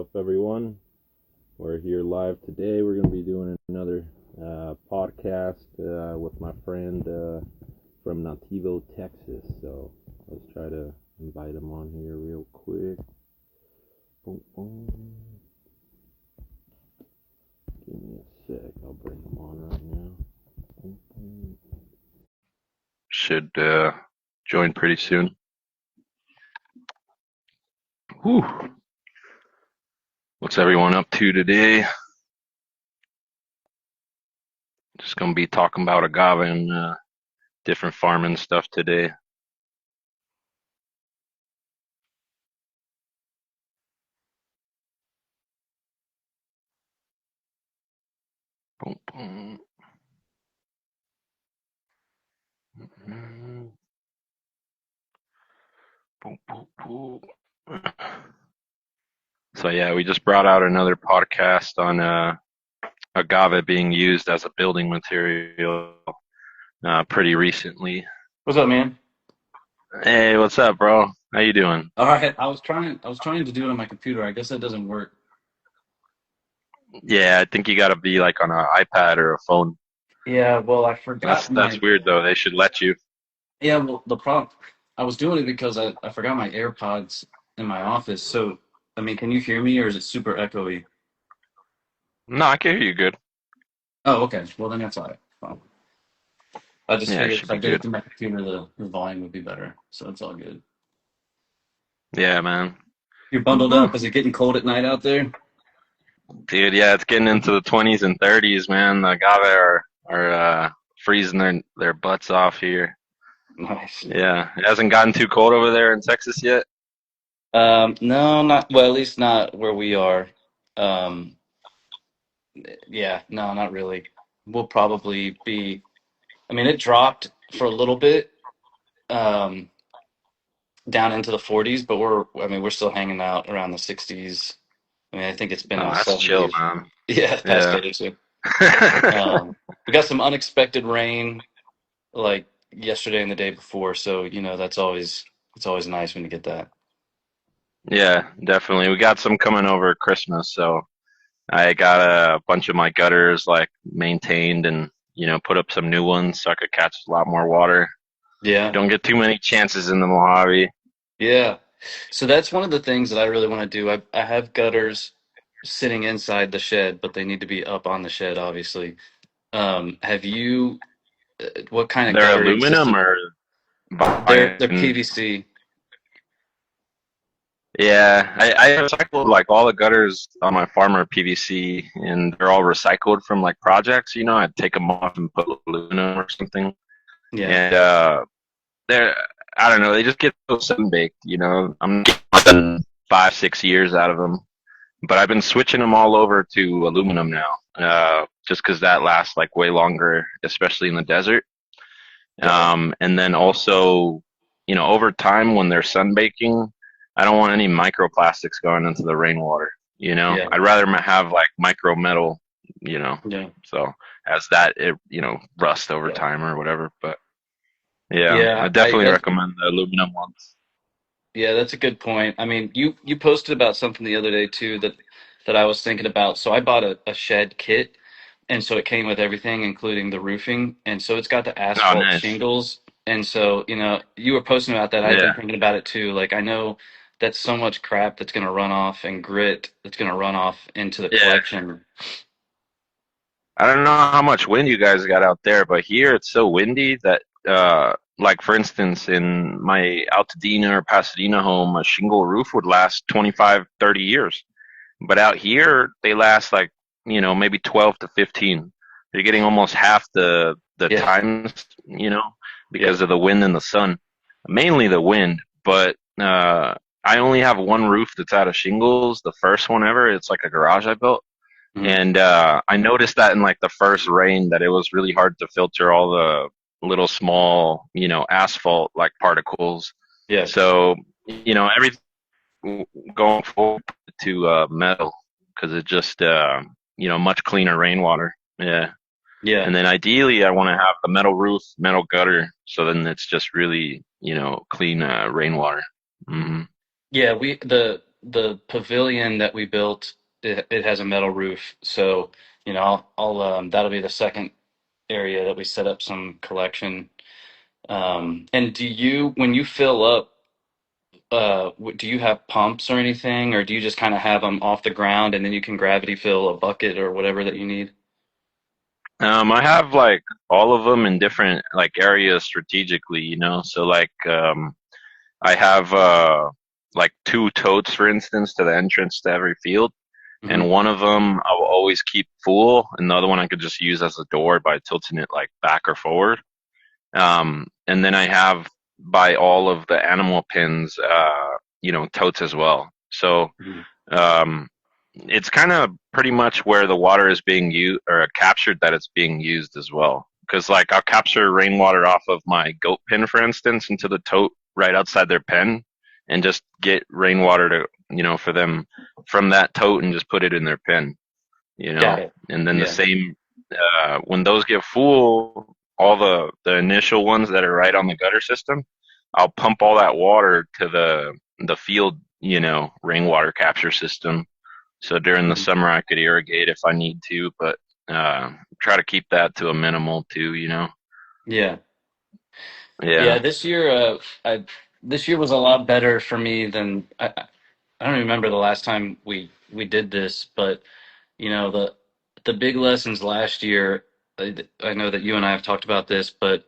up, everyone? We're here live today. We're going to be doing another podcast with my friend from Nativo, Texas. So let's try to invite him on here real quick. Boom, boom. Give me a sec. I'll bring him on right now. Boom, boom. Should join pretty soon. Whew. What's everyone up to today? Just gonna be talking about agave and different farming stuff today. Boom, boom. Boom, boom, boom. So yeah, we just brought out another podcast on agave being used as a building material pretty recently. What's up, man? Hey, what's up, bro? How you doing? All right, I was trying to do it on my computer. I guess that doesn't work. Yeah, I think you gotta be like on an iPad or a phone. Yeah, well, I forgot That's my. weird though. They should let you. Yeah, well, the problem. I was doing it because I forgot my AirPods in my office. So, I mean, can you hear me or is it super echoey? No, I can hear you good. Oh, okay. Well, then that's all right. Well, I just Yeah, it figured should if I be did it good. through my computer, the volume would be better. So it's all good. Yeah, man. You're bundled Whew. up. Is it getting cold at night out there? Dude, yeah, it's getting into the 20s and 30s, man. The agave are freezing their butts off here. Nice. Yeah, it hasn't gotten too cold over there in Texas yet. No, not well. At least not where we are. Um, yeah, no, not really. We'll probably be. I mean, it dropped for a little bit um, down into the 40s, but I mean, we're still hanging out around the 60s. I mean, I think it's been in Oh, the that's chill, 70s. man. Yeah, the past Yeah. day or two. We got some unexpected rain like yesterday and the day before, so that's always it's always nice when you get that. Yeah, definitely. We got some coming over Christmas, so I got a bunch of my gutters like maintained and put up some new ones so I could catch a lot more water. Yeah, Don't get too many chances in the Mojave. yeah. So that's one of the things that I really want to do. I have gutters sitting inside the shed, but they need to be up on the shed, obviously. Have you? What kind of They're guttering aluminum system? or They're buying. PVC. Yeah, I recycled like all the gutters on my farm are PVC, and they're all recycled from like projects. I'd take them off and put aluminum or something, Yeah, and they're I don't know, they just get so sunbaked. I'm getting 5, 6 years out of them, but I've been switching them all over to aluminum now, just because that lasts like way longer, especially in the desert. right. And then also, over time when they're sunbaking, I don't want any microplastics going into the rainwater. Yeah, I'd rather have like micro metal, you know, yeah, so as that it rust over yeah, time or whatever. But yeah, I yeah. definitely recommend the aluminum ones. Yeah, that's a good point. I mean, you posted about something the other day too that I was thinking about. So I bought a shed kit, and so it came with everything, including the roofing, and so it's got the Oh, asphalt nice. shingles. And so, you were posting about that. I've been Yeah, thinking about it too. Like I know that's so much crap that's going to run off and grit that's going to run off into the yeah. collection. I don't know how much wind you guys got out there, but here it's so windy that, like for instance, in my Altadena or Pasadena home, a shingle roof would last 25, 30 years. But out here, they last like, maybe 12 to 15. You're getting almost half the Yeah, times, yeah, because of the wind and the sun. Mainly the wind, but I only have one roof that's out of shingles, the first one ever. It's like a garage I built. mm, And I noticed that in like the first rain that it was really hard to filter all the little small, asphalt like particles. yeah, So, everything going forward to metal because it just much cleaner rainwater. Yeah, yeah. and then ideally I want to have the metal roof, metal gutter, so then it's just really clean rainwater. Hmm. Yeah, the pavilion that we built, it has a metal roof. So, I'll that'll be the second area that we set up some collection. And when you fill up, do you have pumps or anything, or do you just kind of have them off the ground and then you can gravity fill a bucket or whatever that you need? I have like all of them in different like areas strategically, So like I have like two totes, for instance, to the entrance to every field, and Hmm. one of them I will always keep full, and the other one I could just use as a door by tilting it like back or forward. And then I have by all of the animal pins, totes as well. So Hmm. um, it's kind of pretty much where the water is being used or captured that it's being used as well. Because like I'll capture rainwater off of my goat pen, for instance, into the tote right outside their pen, and just get rainwater to for them from that tote and just put it in their pen. Got it. And then the Yeah. same when those get full, all the initial ones that are right on the gutter system, I'll pump all that water to the field, rainwater capture system. So during the Mhm. summer, I could irrigate if I need to, but try to keep that to a minimal too. Yeah. Yeah. Yeah, This year was a lot better for me than I don't remember the last time we did this, but the big lessons last year. I know that you and I have talked about this, but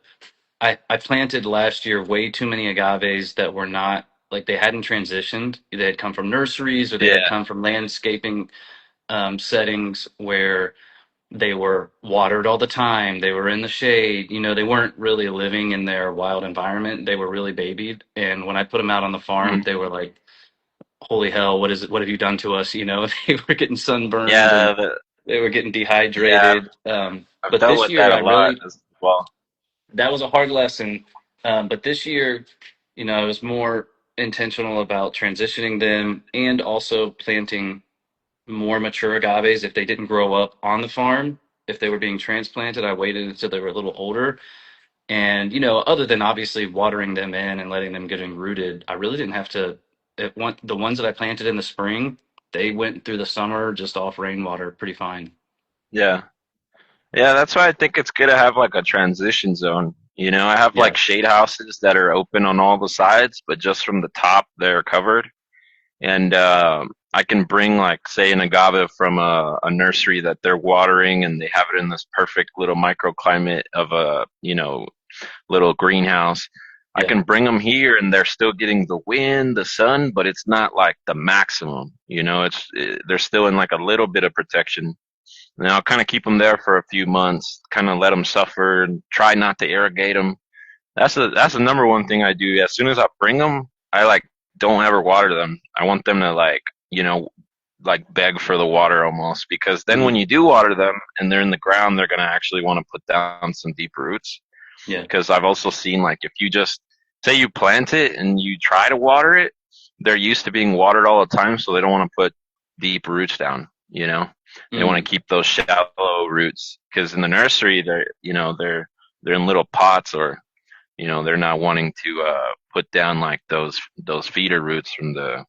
I planted last year way too many agaves that were not like they hadn't transitioned. They had come from nurseries or they had yeah, come from landscaping settings where they were watered all the time. They were in the shade. They weren't really living in their wild environment. They were really babied. And when I put them out on the farm, mhm. they were like, "Holy hell, what is it? What have you done to us?" They were getting sunburned and yeah, they were getting yeah. dehydrated. I've But dealt this with year, that I a lot really as well. that was a hard lesson. But this year, I was more intentional about transitioning them and also planting more mature agaves if they didn't grow up on the farm. If they were being transplanted, I waited until they were a little older. And, other than obviously watering them in and letting them get rooted, I really didn't have to. The ones that I planted in the spring, they went through the summer just off rainwater pretty fine. Yeah. Yeah, that's why I think it's good to have like a transition zone. I have Yeah. like shade houses that are open on all the sides, but just from the top they're covered. And I can bring like say an agave from a nursery that they're watering, and they have it in this perfect little microclimate of a little greenhouse. I Yeah. can bring them here, and they're still getting the wind, the sun, but it's not like the maximum. They're still in like a little bit of protection. And I'll kind of keep them there for a few months, kind of let them suffer, and try not to irrigate them. That's the number one thing I do. As soon as I bring them, I like don't ever water them. I want them to like beg for the water almost, because then when Mhm. you do water them and they're in the ground, they're gonna actually want to put down some deep roots. Yeah. Because I've also seen like if you just say you plant it and you try to water it, they're used to being watered all the time, so they don't want to put deep roots down. They want to Mm. keep those shallow roots because in the nursery they're in little pots, or they're not wanting to put down like those feeder roots from the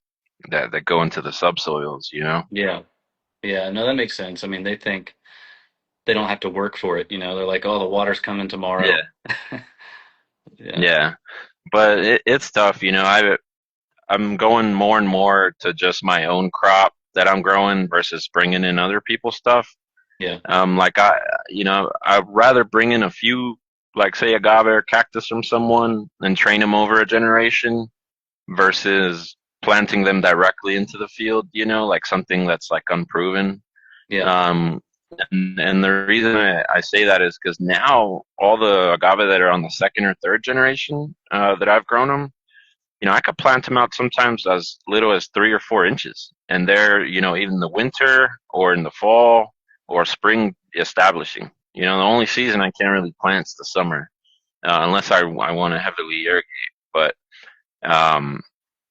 that go into the subsoils. Yeah. Yeah. No, that makes sense. I mean, they think they don't have to work for it. They're like, "Oh, the water's coming tomorrow." Yeah, Yeah. yeah. But it's tough. I'm going more and more to just my own crop that I'm growing versus bringing in other people's stuff. Yeah. Like I'd rather bring in a few, like say agave or cactus from someone and train them over a generation versus planting them directly into the field, like something that's like unproven. Yeah. Um, and the reason I say that is because now all the agave that are on the second or third generation that I've grown them, I could plant them out sometimes as little as 3 or 4 inches, and they're even the winter or in the fall or spring establishing. The only season I can't really plant is the summer, unless I want to heavily irrigate. But um,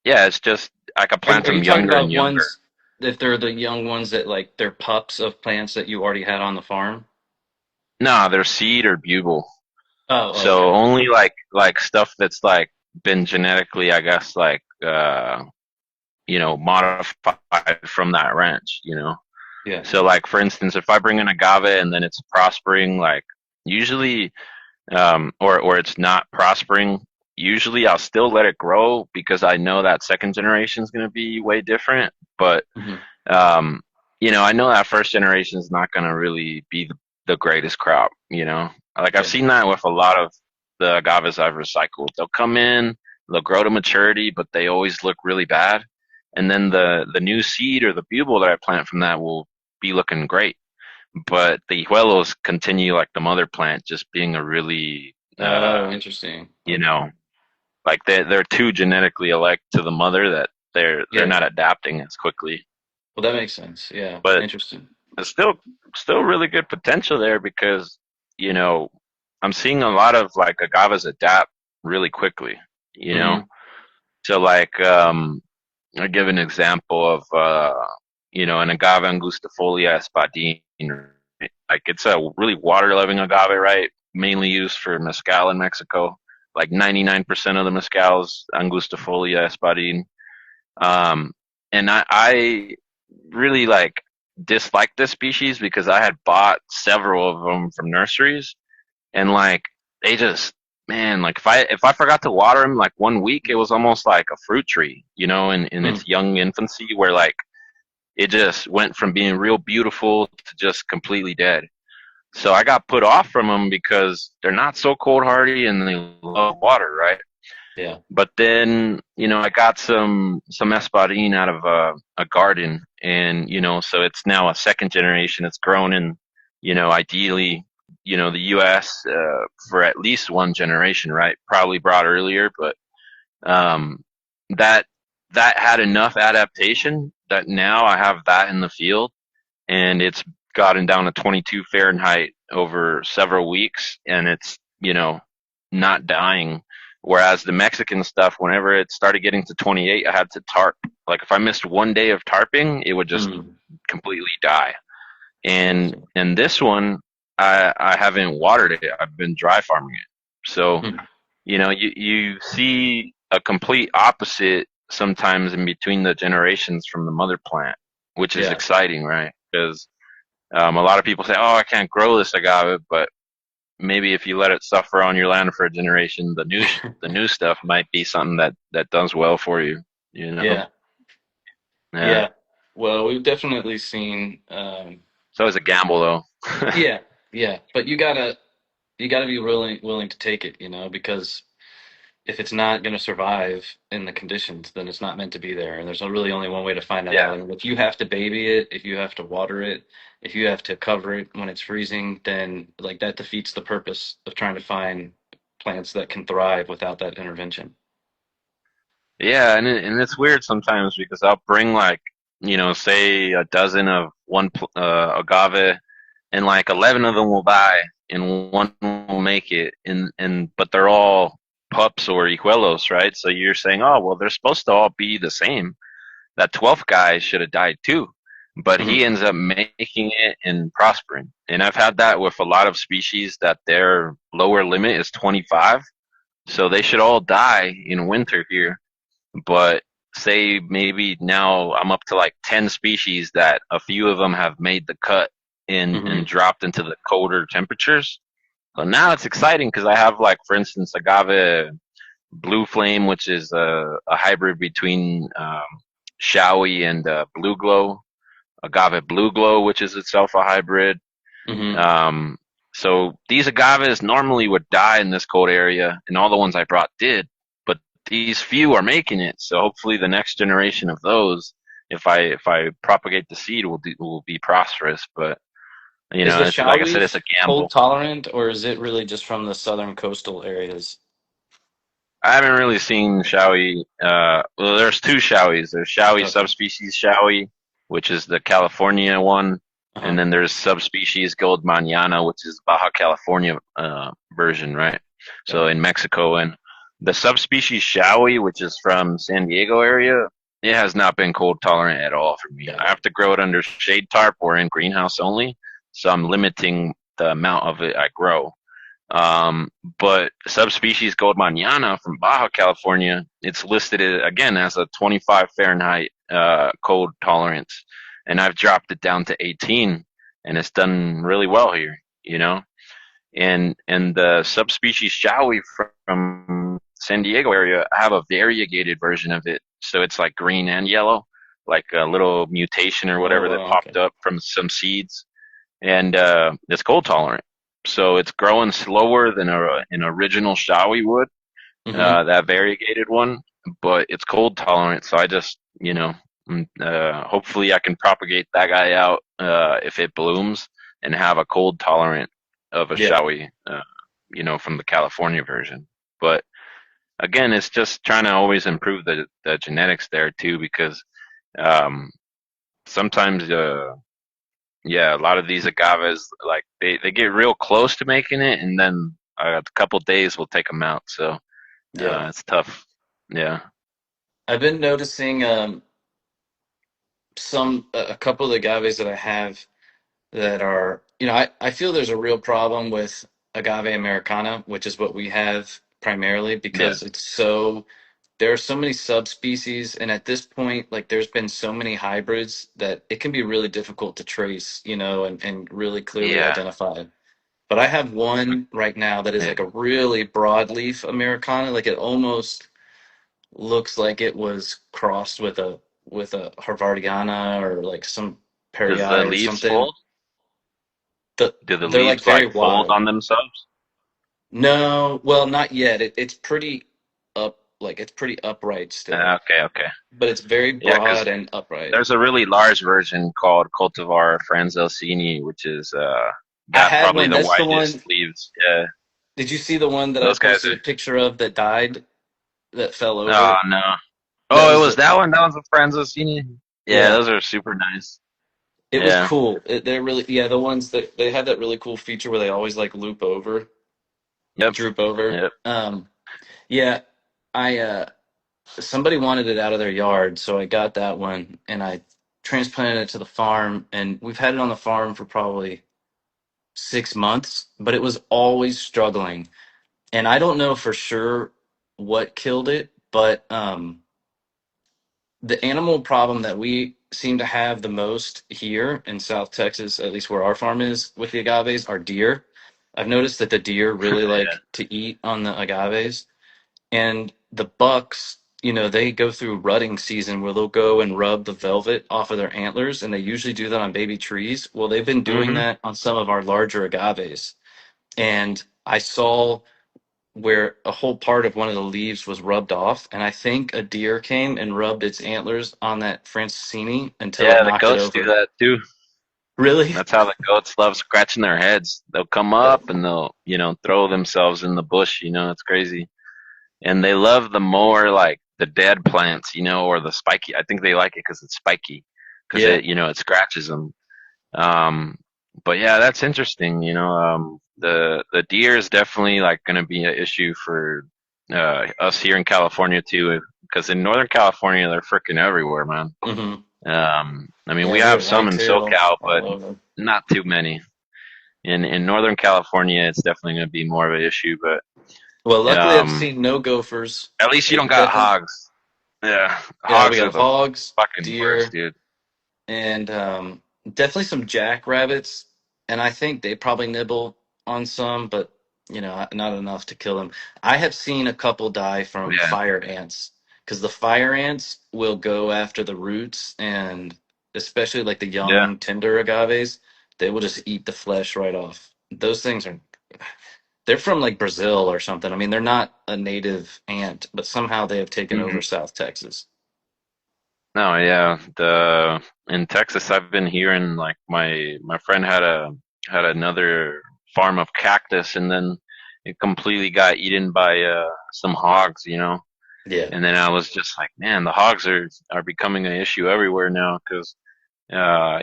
yeah, it's just I could plant Are them you talking younger and about younger. ones if they're the young ones that like they're pups of plants that you already had on the farm? Nah, they're seed or bugle. Oh, So okay. only like stuff that's like been genetically, I guess, like modified from that ranch. Yeah. So like for instance, if I bring an agave and then it's prospering, like usually, or it's not prospering, usually I'll still let it grow because I know that second generation is going to be way different. But Hmm. um, I know that first generation is not going to really be the greatest crop. Like I've Yeah. seen that with a lot of the agaves I've recycled. They'll come in, they'll grow to maturity, but they always look really bad. And then the new seed or the bubble that I plant from that will be looking great. But the hijuelos continue like the mother plant, just being a really, Oh, interesting. you Okay. know, like they're too genetically alike to the mother that they're Yeah. not adapting as quickly. Well, that makes sense. Yeah. But Interesting. there's still really good potential there because you know I'm seeing a lot of like agaves adapt really quickly. You know, Hmm. so like I'll give an example of an agave angustifolia espadín. Like it's a really water loving agave, right? Mainly used for mezcal in Mexico. Like 99% of the mezcals angustifolia espadín. Um, and I really like dislike this species because I had bought several of them from nurseries, and like they just, man, like if I forgot to water them like 1 week, it was almost like a fruit tree, in its young infancy, where like it just went from being real beautiful to just completely dead. So I got put off from them because they're not so cold hardy and they love water, right? Yeah. But then, I got some espadín out of a garden, and so it's now a second generation. It's grown in, ideally, the U.S. For at least one generation, right? Probably brought earlier, but um, that that had enough adaptation that now I have that in the field, and it's gotten down to 22 Fahrenheit over several weeks, and it's not dying. Whereas the Mexican stuff, whenever it started getting to 28, I had to tarp. Like if I missed 1 day of tarping, it would just Mm. completely die. And Interesting. and this one, I haven't watered it. I've been dry farming it. So Mm. you see a complete opposite sometimes in between the generations from the mother plant, which is Yeah. exciting, right? Because a lot of people say, "Oh, I can't grow this agave," but maybe if you let it suffer on your land for a generation, the new stuff might be something that does well for you. You know, Yeah. yeah. Yeah. Well, we've definitely seen. It's always a gamble, though. Yeah. Yeah. But you gotta be willing to take it, because if it's not going to survive in the conditions, then it's not meant to be there. And there's really only one way to find that out. Yeah, And if you have to baby it, if you have to water it, if you have to cover it when it's freezing, then like that defeats the purpose of trying to find plants that can thrive without that intervention. yeah, and it's weird sometimes because I'll bring like say a dozen of one agave, and like 11 of them will die, and one will make it, and but they're all pups or hijuelos, right? So you're saying, oh well, they're supposed to all be the same. That 12th guy should have died too, but he Hmm. ends up making it and prospering. And I've had that with a lot of species that their lower limit is 25, so they should all die in winter here. But say maybe now I'm up to like 10 species that a few of them have made the cut and Hmm. dropped into the colder temperatures. So now it's exciting because I have, like, for instance, agave blue flame, which is a hybrid between Showy and Blue Glow. Agave Blue Glow, which is itself a hybrid. Hmm. Um, so these agaves normally would die in this cold area, and all the ones I brought did. But these few are making it. So hopefully, the next generation of those, if I propagate the seed, will be prosperous. But Is the it's like I said, Showies it's a cold gamble. tolerant, or is it really just from the southern coastal areas? I haven't really seen Showy. Well, there's two Showies. There's Showy Okay. subspecies Showy, which is the California one, and Uh-huh. then there's subspecies Gold Mañana, which is Baja California version, right? So Got it. in Mexico, and the subspecies Showy, which is from San Diego area, it has not been cold tolerant at all for me. Got I it. have to grow it under shade tarp or in greenhouse only, so I'm limiting the amount of it I grow. But subspecies Gold Mañana from Baja California, it's listed again as a 25 Fahrenheit cold tolerance, and I've dropped it down to 18, and it's done really well here. And the subspecies Shawi from San Diego area, I have a variegated version of it, so it's like green and yellow, like a little mutation or Oh whatever that wow, popped okay. up from some seeds, and it's cold tolerant. So it's growing slower than an original Shawi would, Mm-hmm. that variegated one, but it's cold tolerant. So I just, hopefully I can propagate that guy out if it blooms and have a cold tolerant of a Yeah. Shawi, from the California version. But again, it's just trying to always improve the genetics there too, because um, sometimes yeah, a lot of these agaves, like they get real close to making it, and then a couple days will take them out. So Yeah. it's tough. Yeah, I've been noticing a couple of the agaves that I have that are, I feel there's a real problem with agave Americana, which is what we have primarily yeah, because there are so many subspecies, and at this point, like there's been so many hybrids that it can be really difficult to trace, and really clearly yeah, identify. But I have one right now that is yeah. like a really broadleaf Americana, like it almost looks like it was crossed with a Harvardiana or like some Does the Perrier or leaves something. fold? Do the They're like leaves very like fold wide. on themselves? No, well, not yet. It's pretty like it's pretty upright still, Okay, okay. but it's very Yeah, because broad and upright. there's a really large version called Cultivar Franzelsini, which is I got had probably one. the That's the widest one. leaves. Yeah, Did you see the one that I those guys posted are. a picture of that died, that fell Oh over? no. That Oh, it was was the that one. That was a Franzelsini. Yeah, Yeah. those are super nice. It was Yeah. cool. They're really, yeah, the ones that they had that really cool feature where they always like loop over, Yep. droop over. Yep. Yeah, I somebody wanted it out of their yard, so I got that one and I transplanted it to the farm, and we've had it on the farm for probably 6 months, but it was always struggling. And I don't know for sure what killed it, but the animal problem that we seem to have the most here in South Texas, at least where our farm is with the agaves, are deer. I've noticed that the deer really Yeah. like to eat on the agaves, and the bucks, they go through rutting season where they'll go and rub the velvet off of their antlers, and they usually do that on baby trees. Well, they've been doing Mhm. that on some of our larger agaves, and I saw where a whole part of one of the leaves was rubbed off, and I think a deer came and rubbed its antlers on that Franciscini until it Yeah, the knocked it goats do over. that too. Really? That's how the goats love scratching their heads. They'll come up and they'll, throw themselves in the bush. It's crazy. And they love the more like the dead plants, or the spiky. I think they like it because it's spiky, because Yeah. it scratches them. Um, but yeah, that's interesting. The deer is definitely like going to be an issue for us here in California too, because in Northern California they're freaking everywhere, man. Hmm. I mean, Yeah, we they're have some in whitetail SoCal, but all over. not too many. In Northern California, it's definitely going to be more of an issue, but Well, luckily I've um, seen no gophers. at least you don't It got definitely, hogs. Yeah, yeah, we hogs are got the hogs, fucking worst, deer, dude. and definitely some jackrabbits, and I think they probably nibble on some, but not enough to kill them. I have seen a couple die from Yeah, fire ants because the fire ants will go after the roots, and especially like the yeah. young tender agaves, they will just eat the flesh right off. Those things are they're from like Brazil or something. I mean, they're not a native ant, but somehow they have taken over Hmm. South Texas. No, yeah. The In Texas, I've been hearing like my friend had another farm of cactus, and then it completely got eaten by some hogs, Yeah. And then I was just like, man, the hogs are becoming an issue everywhere now, because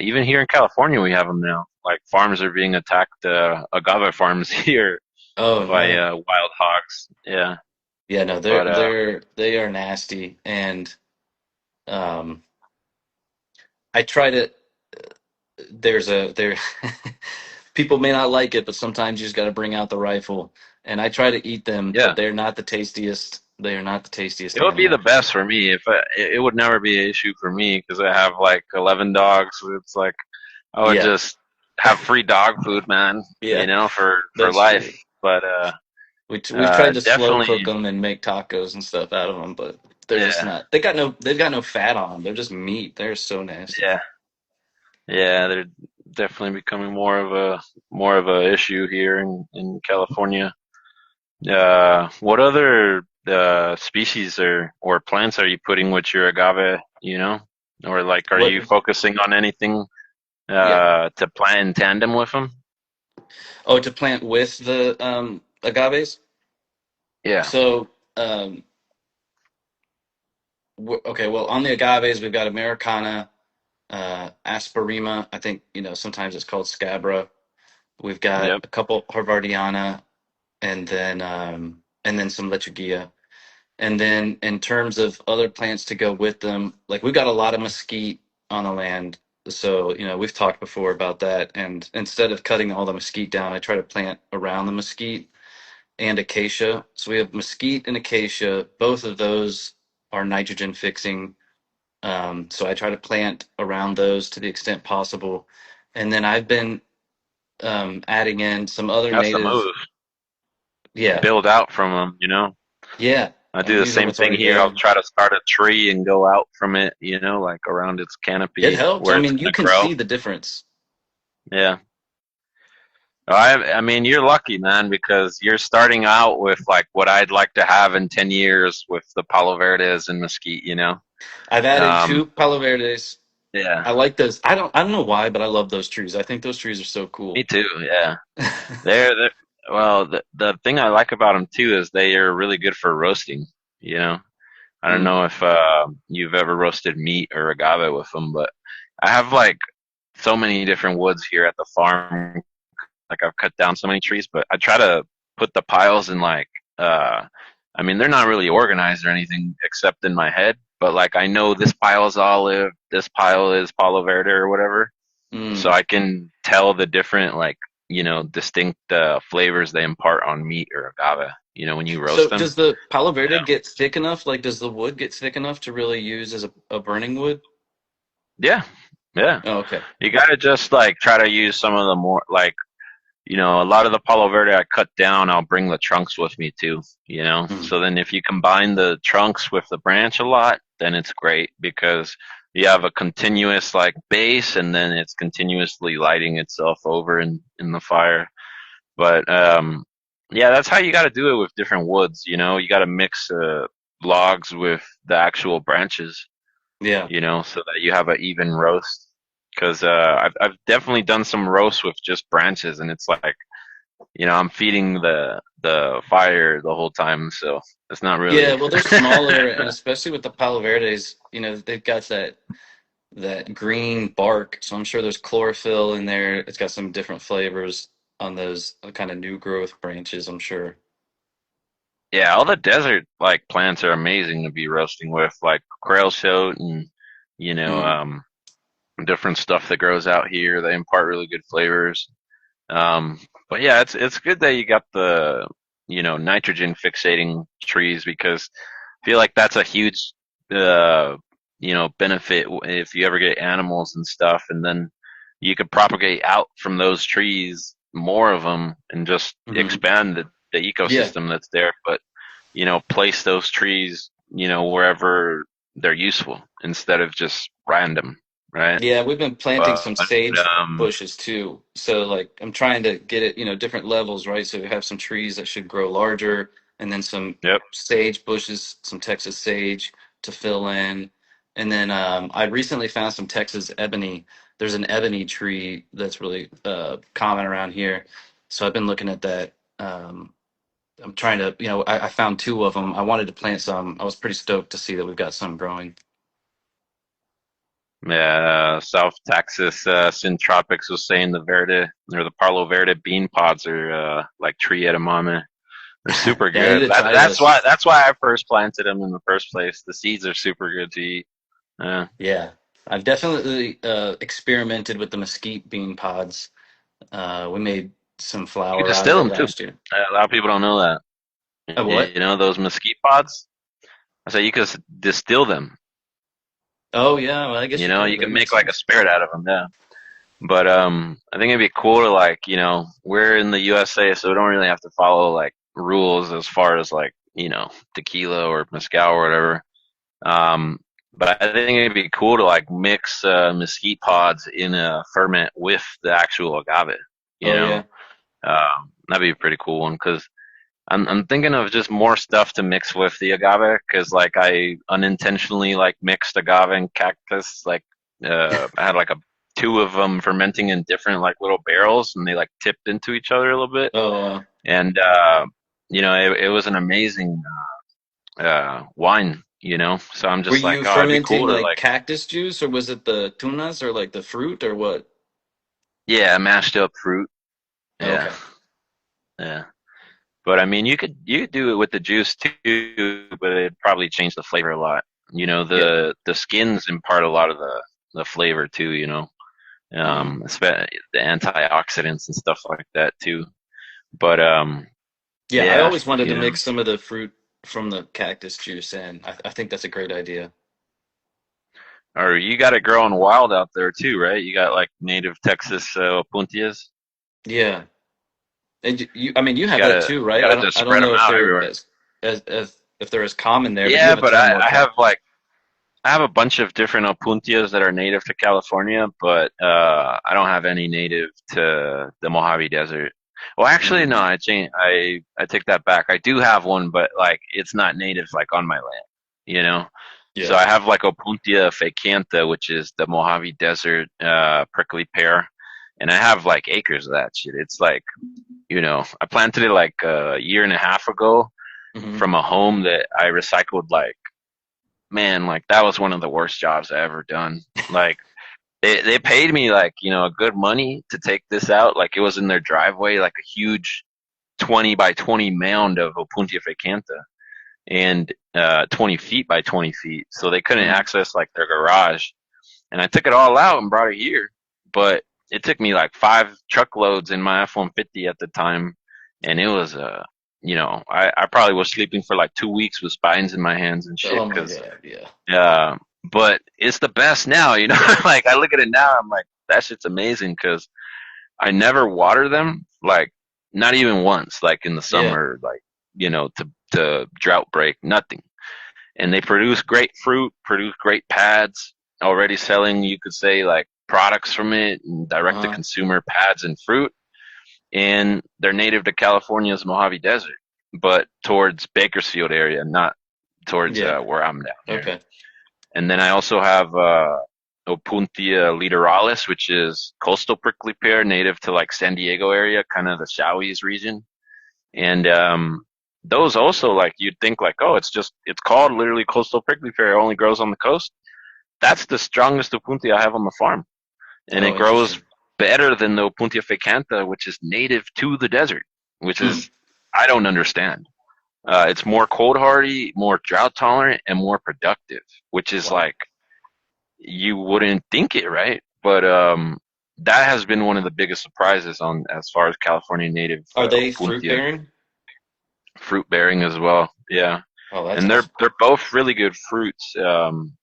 even here in California we have them now. Like farms are being attacked, agave farms here Oh by no. wild hogs. Yeah, Yeah, no, but they are nasty, and um, I try to. There's a there. People may not like it, but sometimes you just got to bring out the rifle. And I try to eat them, Yeah, but they're not the tastiest. They are not the tastiest it would be the animal. best for me. If it would never be an issue for me because I have like 11 dogs. It's like I would Yeah, just have free dog food, man. yeah, For that's life. true. But We've tried to slow cook definitely, them and make tacos and stuff out of them, but they're just yeah, not. They've got no fat on them. They're just meat. They're so nasty. yeah, yeah. They're definitely becoming more of a issue here in California. What other species or plants are you putting with your agave? Or like, are What? you focusing on anything Yeah. to plant in tandem with them? Oh, to plant with the agaves. Yeah. So, okay. Well, on the agaves, we've got Americana, Asperima. I think sometimes it's called Scabra. We've got Yep. a couple Harvardiana, and then some Lechugia. And then in terms of other plants to go with them, like we've got a lot of mesquite on the land. So, we've talked before about that. And instead of cutting all the mesquite down, I try to plant around the mesquite and acacia. So we have mesquite and acacia. Both of those are nitrogen fixing. So I try to plant around those to the extent possible. And then I've been adding in some other That's the native. move. Yeah, Build out from them. yeah. I I'm do the using same what's thing already here. I'll there. try to start a tree and go out from it, like around its It canopy helps. where I it's mean, you gonna can grow. see the difference. Yeah. I mean, you're lucky, man, because you're starting out with like what I'd like to have in 10 years with the Palo Verdes and mesquite. I've added Um, two Palo Verdes. yeah, I like those. I don't know why, but I love those trees. I think those trees are so me cool. too. Yeah. They're well, the thing I like about them too is they are really good for roasting, you know. I don't Mm. know if you've ever roasted meat or agave with them, but I have like so many different woods here at the farm. Like I've cut down so many trees, but I try to put the piles in like I mean they're not really organized or anything except in my head, but like I know this pile is olive, this pile is palo verde or whatever, so Mm. I can tell the different like distinct flavors they impart on meat or agave. When you roast So them. does the Palo Verde Yeah. get thick enough? Like, does the wood get thick enough to really use as a burning wood? Yeah. Yeah. Oh, okay. You gotta just like try to use some of the more like a lot of the Palo Verde I cut down, I'll bring the trunks with me too. Mm. So then if you combine the trunks with the branch a lot, then it's great because you have a continuous like base and then it's continuously lighting itself over in the fire. But yeah, that's how you got to do it with different woods. You got to mix logs with the actual branches, Yeah. so that you have an even roast. Because I've definitely done some roast with just branches, and it's like I'm feeding the fire the whole time, so it's not Yeah. really. Well, they're smaller, and especially with the Palo Verdes, they've got that green bark. So I'm sure there's chlorophyll in there. It's got some different flavors on those kind of new growth branches, I'm sure. Yeah, all the desert like plants are amazing to be roasting with, like quail shote and you know Mm. um, different stuff that grows out here. They impart really good flavors. But yeah, it's good that you got the nitrogen fixating trees because I feel like that's a huge uh, benefit if you ever get animals and stuff, and then you could propagate out from those trees more of them and just Hmm. expand the Yeah. ecosystem that's there. But place those trees wherever they're useful instead of just random, right? Yeah, we've been planting But some sage um, bushes too. So like I'm trying to get it, different levels, right? So we have some trees that should grow larger and then some yep. sage bushes, some Texas sage to fill in. And then I recently found some Texas ebony. There's an ebony tree that's really common around here. So I've been looking at that. I'm trying to, I found two of them. I wanted to plant some. I was pretty stoked to see that we've got some growing. Yeah, South Texas, Syntropics was saying the Verde or the Parlo Verde bean pods are like tree edamame. They're super Yeah, I need good. to try That's those. why I first planted them in the first place. The seeds are super good to eat. Yeah, Yeah, I've definitely experimented with the mesquite bean pods. We made some You flour out of distill it them too. last year. A lot of people don't know that. A what? You know those mesquite pods? I say you can distill them. Oh yeah, well, I guess You you know, could. you That can makes make like a sense. spirit out of them. Yeah. But I think it'd be cool to like, we're in the USA, so we don't really have to follow like rules as far as like, tequila or mezcal or whatever. Um, but I think it'd be cool to like mix mesquite pods in a ferment with the actual agave. You Oh know, yeah. that'd be a pretty cool one because I'm thinking of just more stuff to mix with the agave because like I unintentionally like mixed agave and cactus. Like I had like a two of them fermenting in different like little barrels and they like tipped into each other a little bit. Oh And it was an amazing wine. So I'm were just like, you oh, it'd be fermenting cool to like like, cactus juice, or was it the tunas, or like the fruit, or what? yeah, mashed up fruit. Yeah, Okay. yeah. But I mean, you could do it with the juice too, but it'd probably change the flavor a lot. Yeah. The skins impart a lot of the flavor too. Hmm. The antioxidants and stuff like that too. But Yeah, I yeah, always wanted to mix some of the fruit from the cactus juice, and I think that's a great idea. or you got it growing wild out there too, right? You got like native Texas puntias. Yeah. And I mean, you You have that gotta too, you right? gotta just I don't spread them know if out they're everywhere. as if they're as common there, but you Yeah, have a but ton more I have cat. like I have a bunch of different opuntias that are native to California, but I don't have any native to the Mojave Desert. Well, actually, no, Mm. I take that back. I do have one, but like it's not native like on my land, you know. So Yeah. I have like Opuntia facantha, which is the Mojave Desert prickly pear, and I have like acres of that shit. It's like I planted it like a year and a half ago Hmm. from a home that I recycled like man, like that was one of the worst jobs I ever done. Like they paid me like, a good money to take this out. Like it was in their driveway, like a huge 20 by 20 mound of Opuntia ficanta and 20 feet by 20 feet. So they couldn't Hmm. access like their garage. And I took it all out and brought it here. But it took me like 5 truckloads in my F-150 at the time. And it was, I probably was sleeping for like 2 weeks with spines in my hands and shit Oh my because God. Yeah. yeah, but it's the best now, Like I look at it now, I'm like, that shit's amazing because I never water them, like not even once, like in the Yeah. summer, like to drought break, nothing. And they produce great fruit, produce great pads. Already selling, you could say, like products from it, and direct to Uh-huh. consumer pads and fruit. And they're native to California's Mojave Desert, but towards Bakersfield area, not towards Yeah. where I'm down here. Okay. And then I also have Opuntia littoralis, which is coastal prickly pear, native to like San Diego area, kind of the Shawnees region. And those also like you'd think like, oh, it's called literally coastal prickly pear. It only grows on the coast. That's the strongest Opuntia I have on the farm, and it Oh, grows interesting. better than the Opuntia ficanta, which is native to the desert, which Hmm. is I don't understand. It's more cold hardy, more drought tolerant, and more productive, which is Wow. like you wouldn't think it, right? But that has been one of the biggest surprises on as far as California native Are they fruit opuntia bearing? fruit bearing as well. Yeah, Oh, that's and they're awesome. they're both really good fruits.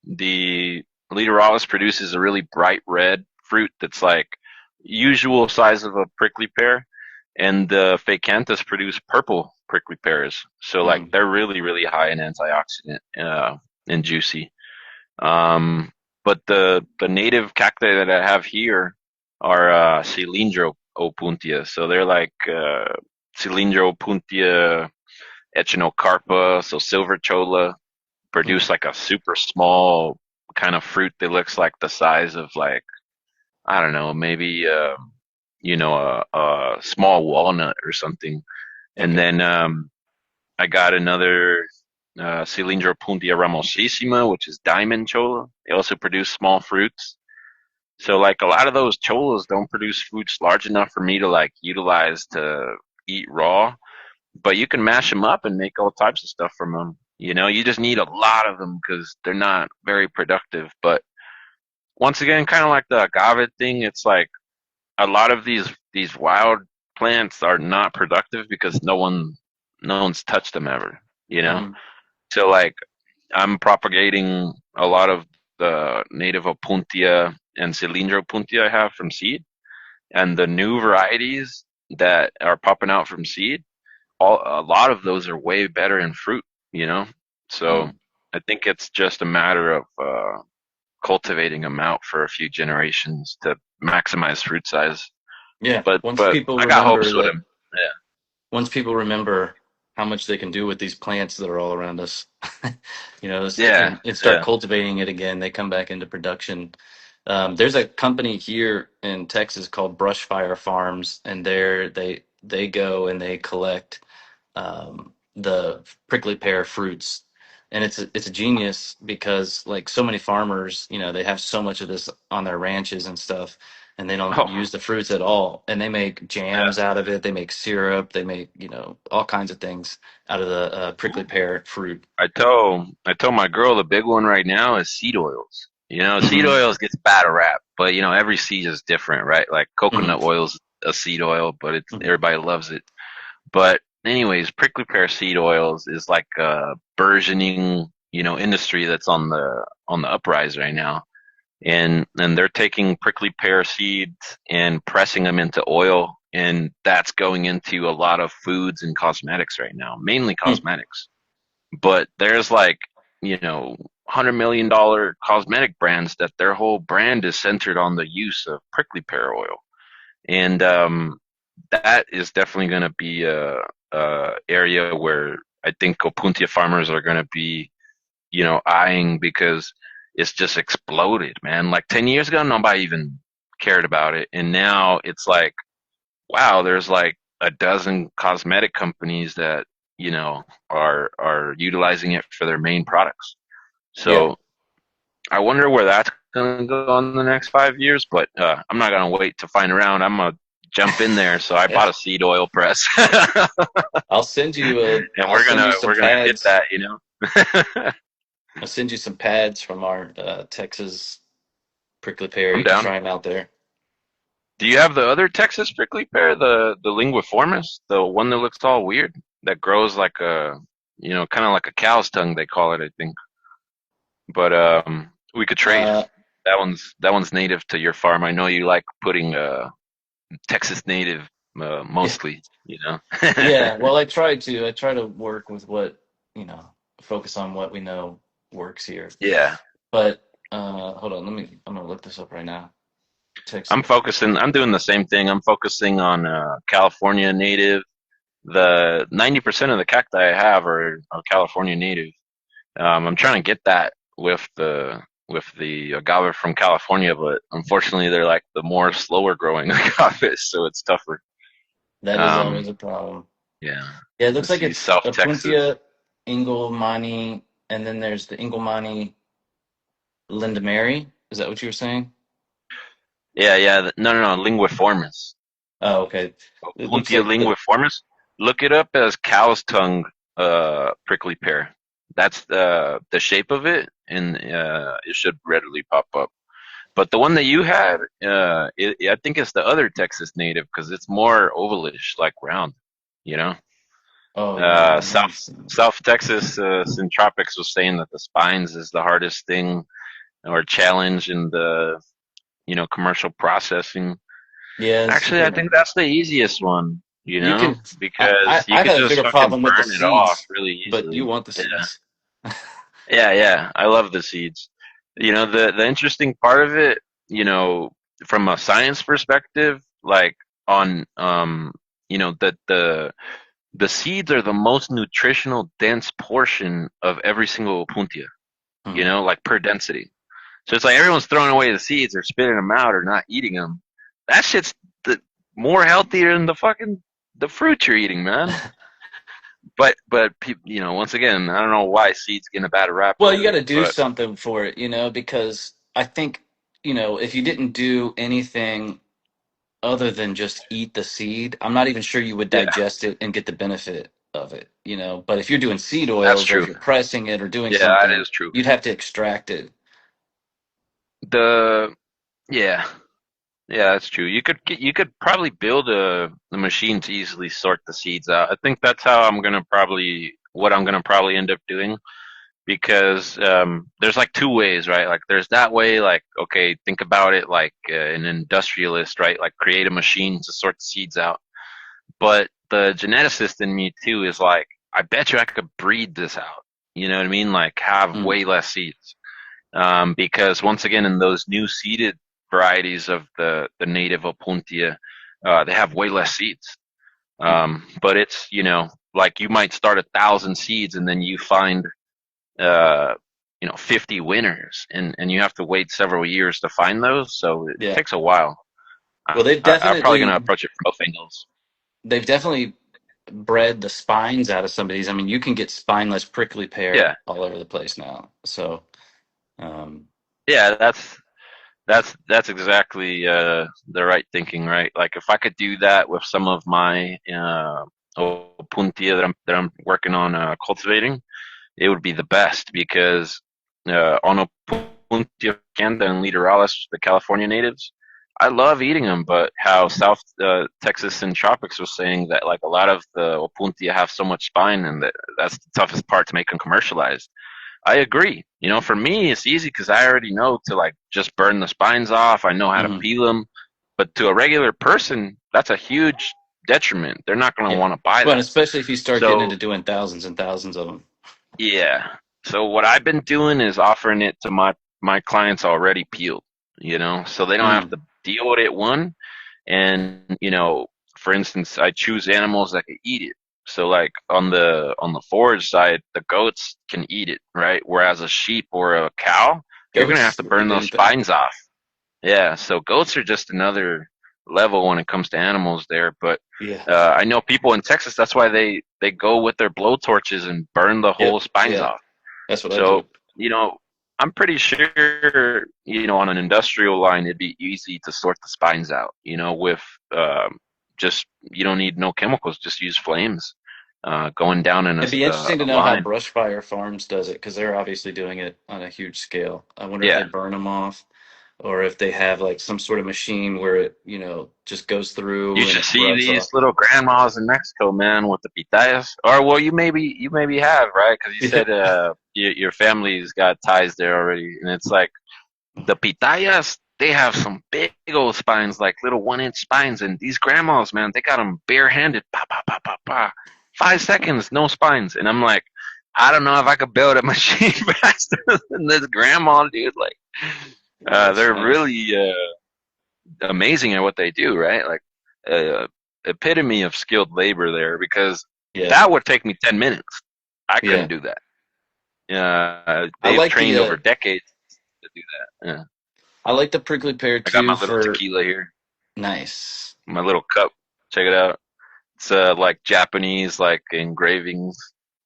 The Littoralis produces a really bright red fruit that's like usual size of a prickly pear, and the Facanthus produce purple prickly pears. So like Mm. they're really really high in antioxidant and juicy. Um, but the native cacti that I have here are Cylindro opuntia. So they're like Cylindro opuntia echinocarpa. So silver cholla Mm. produce like a super small kind of fruit that looks like the size of like I don't know, maybe a small walnut or something. And Okay. then I got another Cylindro puntia ramosissima, which is diamond cholla. They also produce small fruits. So like a lot of those cholas don't produce fruits large enough for me to like utilize to eat raw, but you can mash them up and make all types of stuff from them. You just need a lot of them because they're not very productive. But once again, kind of like the agave thing, it's like a lot of these these wild plants are not productive because no one's touched them ever, you know? Hmm. So like I'm propagating a lot of the native Opuntia and Cilindro Puntia I have from seed, and the new varieties that are popping out from seed, a lot of those are way better in fruit, you know? So Mm. I think it's just a matter of cultivating them out for a few generations to maximize fruit size. Yeah. But I got hopes with him. Yeah. Once people remember how much they can do with these plants that are all around us, Yeah. and start Yeah. cultivating it again, they come back into production. There's a company here in Texas called Brushfire Farms, and they go and they collect the prickly pear fruits, and it's a genius because like so many farmers, they have so much of this on their ranches and stuff, and they don't Oh, use the fruits at all, and they make yeah. jams out of it. They make syrup. They make all kinds of things out of the prickly pear fruit. I told my girl the big one right now is seed oils. Seed Hmm. oils gets bad a rap, but every seed is different, right? Like Hmm. coconut oil's a seed oil, but it's Hmm. everybody loves it. But anyways, prickly pear seed oils is like a burgeoning, industry that's on the uprise right now. And they're taking prickly pear seeds and pressing them into oil, and that's going into a lot of foods and cosmetics right now, mainly cosmetics. But there's like, $100 million cosmetic brands that their whole brand is centered on the use of prickly pear oil. And that is definitely going to be a area where I think Opuntia farmers are going to be, eyeing, because it's just exploded, man. Like 10 years ago, nobody even cared about it. And now it's like, wow, there's like a dozen cosmetic companies that, are utilizing it for their main products. Yeah. So I wonder where that's going to go in the next 5 years, but I'm not going to wait to find around. I'm going to jump in there. So I Yeah. bought a seed oil press, and I'll send you some we're gonna hit pads. that. I'll send you some pads from our Texas prickly pear. I'm You can down. try them out there. Do you have the other Texas prickly pear, the linguiformis, the one that looks all weird, that grows like kind of like a cow's tongue, they call it, I think. But we could trade. Uh, That one's native to your farm. I know you like putting Texas native yeah, mostly. yeah. Well, I try to work with what focus on what we know works here. Yeah. But hold on, I'm gonna look this up right now. I'm Texas. focusing. I'm doing the same thing. I'm focusing on California native. The 90% of the cacti I have are California native. I'm trying to get that with the agave from California, but unfortunately they're like the more slower growing agaves, so it's tougher. That is always Um, a problem. yeah, Yeah, it looks let's like see, it's South Texas. Apuntia, Engelmani, and then there's the Engelmani Linda Mary. Is that what you were saying? Yeah, yeah. No, no, no. Linguiformis. Oh, okay. It looks Puntia like the linguiformis. Look it up as cow's tongue prickly pear. That's the shape of it, and it should readily pop up. But the one that you had, I think it's the other Texas native because it's more ovalish, like round. You know, oh yeah, let me South see. South Texas Syntropics was saying that the spines is the hardest thing or challenge in the commercial processing. Yeah, it's Actually, I super. think that's the easiest one. You can. Because you I've could had a just bigger fucking problem with the burn it off seeds, really but you easily. want the Yeah, seeds. yeah, yeah. I love the seeds. The interesting part of it, from a science perspective, like on the seeds are the most nutritional dense portion of every single puntia. Hmm. Like per density. So it's like everyone's throwing away the seeds or spitting them out or not eating them. That shit's more healthier than the fruit you're eating, man. But once again, I don't know why seeds get a bad rap Well, you got lately. to do But something for it, because I think, if you didn't do anything other than just eat the seed, I'm not even sure you would yeah, digest it and get the benefit of it, But if you're doing seed that's oils or if true. you're pressing it or doing Yeah, that something, is true. you'd have to extract it. The yeah, Yeah, that's true. You could probably build a machine to easily sort the seeds out. I think that's how I'm gonna probably end up doing, because there's like two ways, right? Like there's that way, like okay, think about it like an industrialist, right? Like create a machine to sort the seeds out. But the geneticist in me too is like, I bet you I could breed this out. You know what I mean? Like have Mm, way less seeds. Because once again, in those new seeded varieties of the native Opuntia, they have way less seeds. mm. But it's, like you might start 1,000 seeds and then you find, uh, 50 winners, and you have to wait several years to find those. So it Yeah. takes a while. Well, I'm probably gonna approach it from both angles. they've definitely bred the spines out of some of these. I mean, you can get spineless prickly pear Yeah, all over the place now. So, um, yeah, that's exactly the right thinking, right? Like if I could do that with some of my Opuntia that I'm working on cultivating, it would be the best, because on Opuntia canda and Littoralis, the California natives, I love eating them. But how South Texas and Tropics was saying that like a lot of the Opuntia have so much spine, and that's the toughest part to make them commercialized. I agree. For me, it's easy because I already know to like just burn the spines off. I know how to mhm. peel them. But to a regular person, that's a huge detriment. They're not going to Yeah. want to buy Well, and that. especially if you start getting So, into doing thousands and thousands of them. yeah. So what I've been doing is offering it to my clients already peeled, so they don't have Mm. to deal with it, one. And for instance, I choose animals that can eat it. So like on the forage side, the goats can eat it, right? Whereas a sheep or a cow, you're gonna have Goats to will burn eat those anything. spines off. Yeah, so goats are just another level when it comes to animals there. But Yeah. I know people in Texas, that's why they go with their blow torches and burn the whole Yep. spines Yeah. off. That's what I do. So, I'm pretty sure, on an industrial line, it'd be easy to sort the spines out, with just, you don't need no chemicals, just use flames going down in It'd be interesting to a know how line. Brushfire Farms does it because they're obviously doing it on a huge scale. I wonder if they Yeah. burn them off or if they have like some sort of machine where it, just goes You through and should it see rubs off. these little grandmas in Mexico, man, with the pitayas. Or, well, you maybe have, right? Because you Yeah. said your family's got ties there already. And it's like, the pitayas, they have some big old spines, like little 1-inch spines, and these grandmas, man, they got them barehanded, pa pa pa pa pa, 5 seconds, no spines, and I'm like, I don't know if I could build a machine faster than this grandma, dude. Like, That's they're funny. really amazing at what they do, right? Like, uh, epitome of skilled labor there, because Yeah. that would take me 10 minutes. I couldn't Yeah. do that. I They've like the trained over decades to do that. Yeah. I like the prickly pear I got too my little for tequila here. nice. My little cup. Check it out. It's like Japanese like engravings.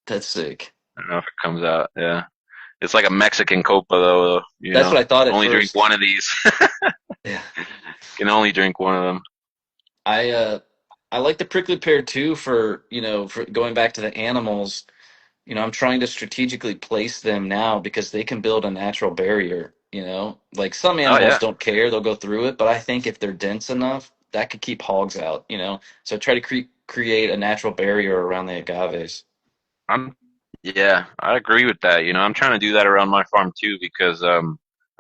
That's sick. I don't know if it comes out. Yeah, it's like a Mexican copa though. That's what I thought at Only drink first. one of these. Yeah. Can only drink one of them. I uh I like the prickly pear too for, for going back to the animals. I'm trying to strategically place them now because they can build a natural barrier. Like some Oh animals yeah, don't care, they'll go through it, but I think if they're dense enough, that could keep hogs out. So try to create a natural barrier around the agaves. I'm. Yeah, I agree with that. I'm trying to do that around my farm too, because I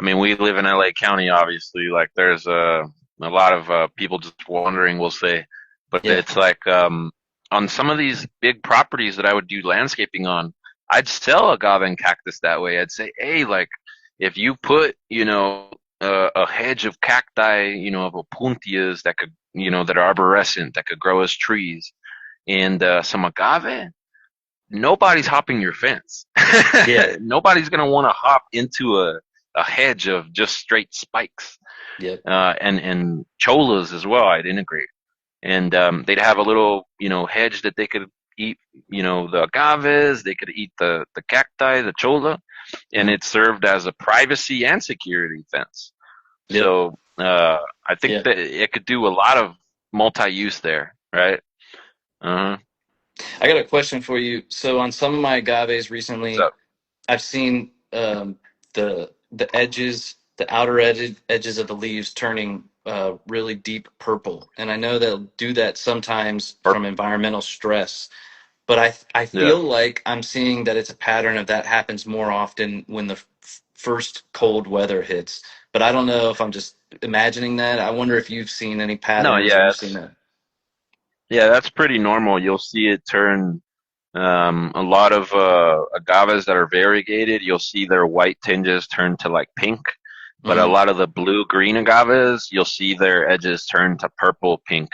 mean, we live in LA County, obviously. Like, there's a lot of people just wandering, we'll say, but Yeah. it's like on some of these big properties that I would do landscaping on, I'd sell agave and cactus that way. I'd say, hey, like, if you put, a hedge of cacti, of opuntias that could, that are arborescent, that could grow as trees, and some agave, nobody's hopping your fence. Yeah. Nobody's gonna want to hop into a hedge of just straight spikes, Yep. and cholas as well. I'd integrate, and they'd have a little hedge that they could eat. The agaves. They could eat the cacti, the chola, and Mhm. it served as a privacy and security fence. Yep. So I think Yeah. that it could do a lot of multi-use there, right? Uh, I got a question for you. So on some of my agaves what's recently, up? I've seen the outer edges of the leaves turning really deep purple, and I know they'll do that sometimes Or from environmental stress. But I yeah. feel like I'm seeing that it's a pattern of that happens more often when the first cold weather hits. But I don't know if I'm just imagining that. I wonder if you've seen any No, patterns or yeah, you've seen it's that. yeah, that's pretty normal. You'll see it turn a lot of agaves that are variegated, you'll see their white tinges turn to like pink. But a Hmm. lot of the blue green agaves, you'll see their edges turn to purple pink.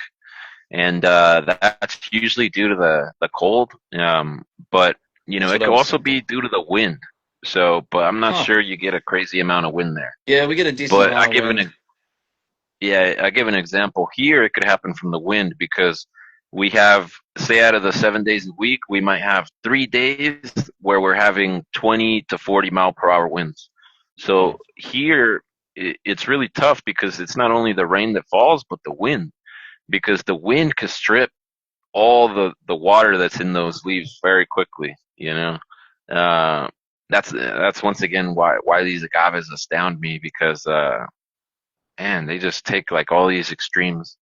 And that's usually due to the cold. But That's it what I could was also be thinking. due to the wind. So, but I'm not Huh. sure you get a crazy amount of wind there. Yeah, we get a decent But amount of wind. I give an example here. It could happen from the wind because we have, say, out of the 7 days a week, we might have 3 days where we're having 20 to 40 mile per hour winds. Mm. So here, it's really tough because it's not only the rain that falls, but the wind, because the wind could strip all the water that's in those leaves very quickly. Uh, that's once again why these agaves astound me, because man, they just take like all these extremes.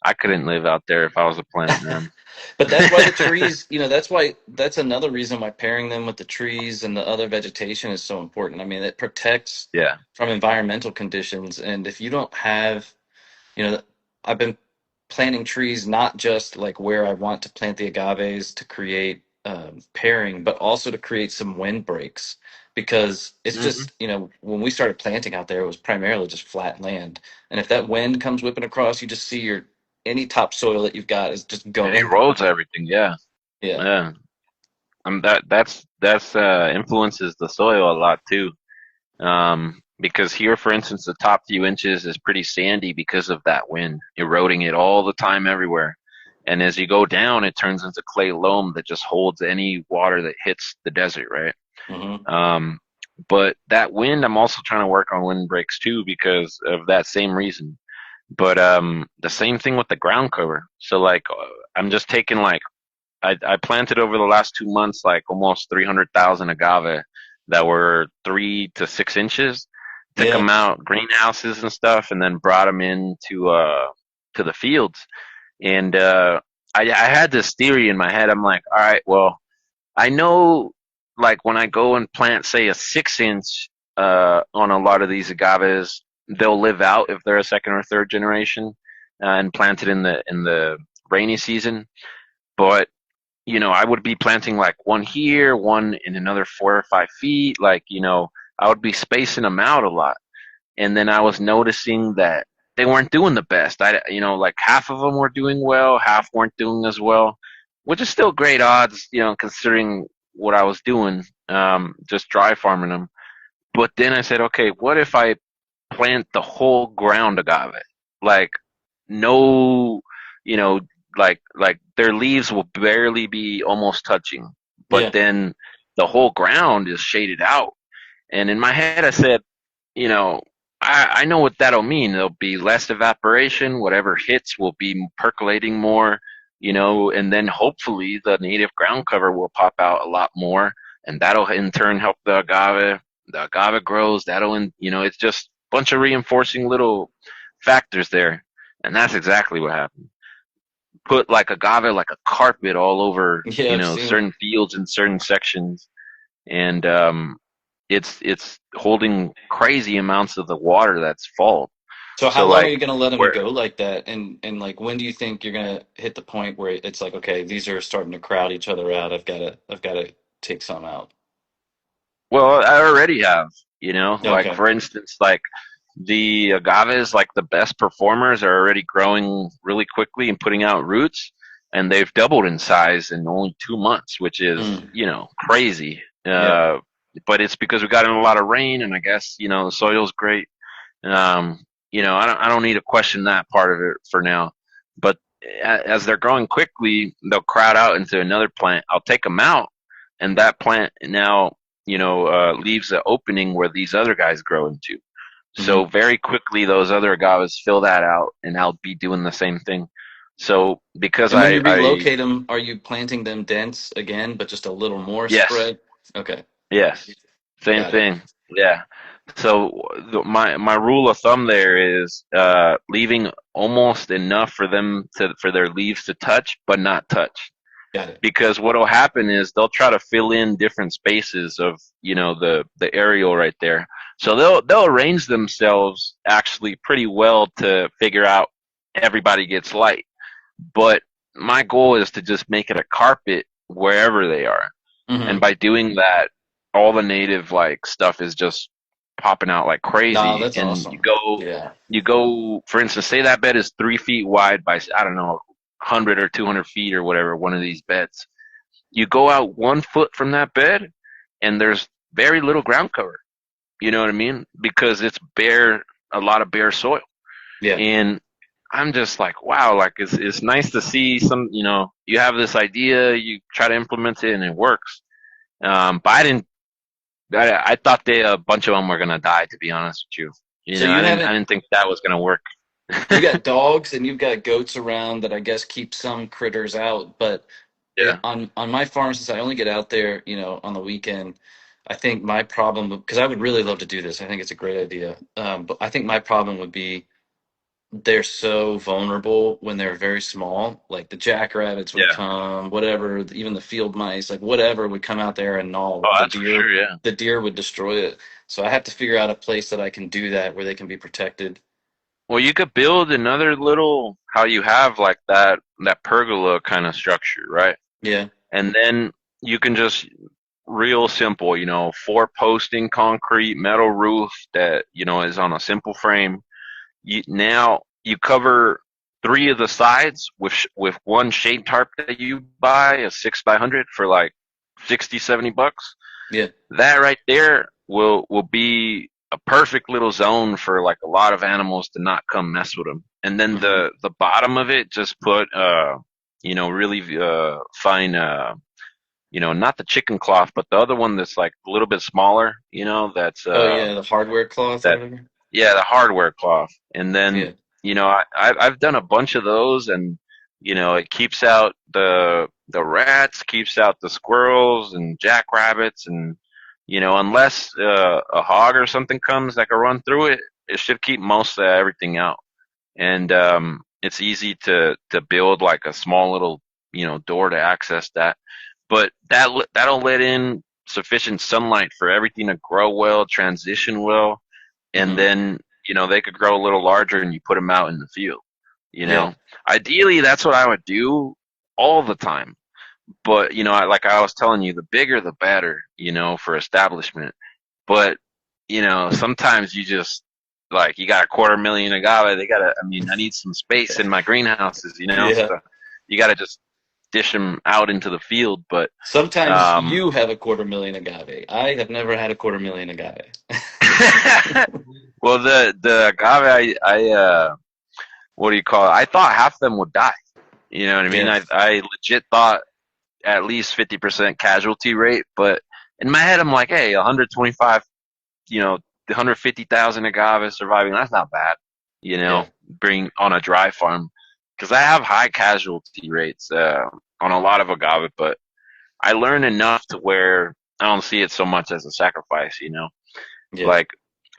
I couldn't live out there if I was a plant, man. But that's why the trees, that's why that's another reason why pairing them with the trees and the other vegetation is so important. I mean, it protects Yeah. from environmental conditions. And if you don't have, you know, I've been planting trees not just like where I want to plant the agaves to create pairing, but also to create some windbreaks because it's Hmm. just, when we started planting out there, it was primarily just flat land. And if that wind comes whipping across, you just see any topsoil that you've got is just It going. erodes everything. Yeah. Yeah. Yeah. That's influences the soil a lot too. Because here, for instance, the top few inches is pretty sandy because of that wind eroding it all the time everywhere. And as you go down, it turns into clay loam that just holds any water that hits the desert, right? Hmm. Um, but that wind, I'm also trying to work on wind breaks too because of that same reason. But the same thing with the ground cover. So like, I'm just taking like I planted over the last 2 months like almost 300,000 agave that were 3 to 6 inches. Took Yeah. them out greenhouses and stuff, and then brought them into to the fields. And I had this theory in my head. I'm like, all right, well, I know, like when I go and plant, say, a 6 inch on a lot of these agaves, they'll live out if they're a second or third generation and planted in the rainy season. But I would be planting like one here, one in another 4 or 5 feet. Like, I would be spacing them out a lot. And then I was noticing that they weren't doing the best. Like half of them were doing well, half weren't doing as well, which is still great odds, considering what I was doing, just dry farming them. But then I said, okay, what if I plant the whole ground agave? Like, no, you know, like their leaves will barely be almost touching, but Yeah. then the whole ground is shaded out. And in my head, I said, you know, I know what that'll mean. There'll be less evaporation. Whatever hits will be percolating more, and then hopefully the native ground cover will pop out a lot more, and that'll in turn help the agave. The agave grows. It's just a bunch of reinforcing little factors there, and that's exactly what happened. Put like agave like a carpet all over, Yeah, I've seen it. certain fields and certain sections, and it's holding crazy amounts of the water that's fall. So how So long are like you going to let them where go like that? And like when do you think you're going to hit the point where it's like, okay, these are starting to crowd each other out. I've got to take some out. well I already have, like Okay. for instance, like the agaves, like the best performers are already growing really quickly and putting out roots, and they've doubled in size in only 2 months, which is Mm. crazy. Yeah. But it's because we got in a lot of rain, and I guess the soil's great. I don't need to question that part of it for now. But as they're growing quickly, they'll crowd out into another plant. I'll take them out, and that plant now, leaves the opening where these other guys grow into. So Hmm. very quickly, those other agaves fill that out, and I'll be doing the same thing. So because And when I, you I relocate them, are you planting them dense again, but just a little more yes, spread? Okay. yes, same Got it. thing. Yeah. So my rule of thumb there is leaving almost enough for them to for their leaves to touch, but not touch. Got it. Because what'll happen is they'll try to fill in different spaces of the aerial right there. So they'll arrange themselves actually pretty well to figure out everybody gets light. But my goal is to just make it a carpet wherever they are. And Hmm. by doing that, all the native like stuff is just popping out like No, crazy. that's And awesome. Yeah. you go, for instance, say that bed is 3 feet wide by, I don't know, 100 or 200 feet or whatever, one of these beds. You go out 1 foot from that bed and there's very little ground cover. You know what I mean? Because it's bare, a lot of bare soil. Yeah. And I'm just like, wow, like it's nice to see some, you have this idea, you try to implement it and it works. But I thought a bunch of them were gonna die, to be honest with you. So I didn't think that was gonna work. you got dogs and you've got goats around that I guess keep some critters out, but Yeah, on my farm, since I only get out there, on the weekend, I think my problem, because I would really love to do this, I think it's a great idea. But I think my problem would be they're so vulnerable when they're very small. Like the jackrabbits would yeah. come, whatever, even the field mice, like whatever would come out there and gnaw Oh, the that's for deer. sure. Yeah. The deer would destroy it. So I have to figure out a place that I can do that where they can be protected. Well, you could build another little how you have like that pergola kind of structure, right? Yeah. And then you can just real simple, four posting concrete metal roof that is on a simple frame. Now you cover three of the sides with one shade tarp that you buy, a 6 by 100 for like 60-70 bucks. Yeah. That right there will be a perfect little zone for like a lot of animals to not come mess with them. And then Hmm. the bottom of it just put really fine not the chicken cloth, but the other one that's like a little bit smaller, that's Oh yeah, the hardware cloth or that whatever. yeah, the hardware cloth. And then Yeah. I've done a bunch of those, and it keeps out the rats, keeps out the squirrels and jackrabbits, and unless a hog or something comes that can run through it, it should keep most of everything out. And it's easy to build like a small little door to access that, but that'll let in sufficient sunlight for everything to grow well, transition well, and Hmm. then they could grow a little larger and you put them out in the field. You Yeah. know, ideally that's what I would do all the time. But like I was telling you, the bigger the better. For establishment. But sometimes you just like you got 250,000 agave. They gotta. I mean, I need some space in my greenhouses. Yeah. So you gotta just dish them out into the field. But Sometimes um, you have a 250,000 agave. I have never had a 250,000 agave. well, the agave, what do you call it? I thought half of them would die. You know what I mean? Yeah. I legit thought at least 50% casualty rate, but in my head I'm like, hey, 125, 150,000 agave surviving, that's not bad. Yeah. Bring on a dry farm, because I have high casualty rates on a lot of agave, but I learned enough to where I don't see it so much as a sacrifice. Yeah. Like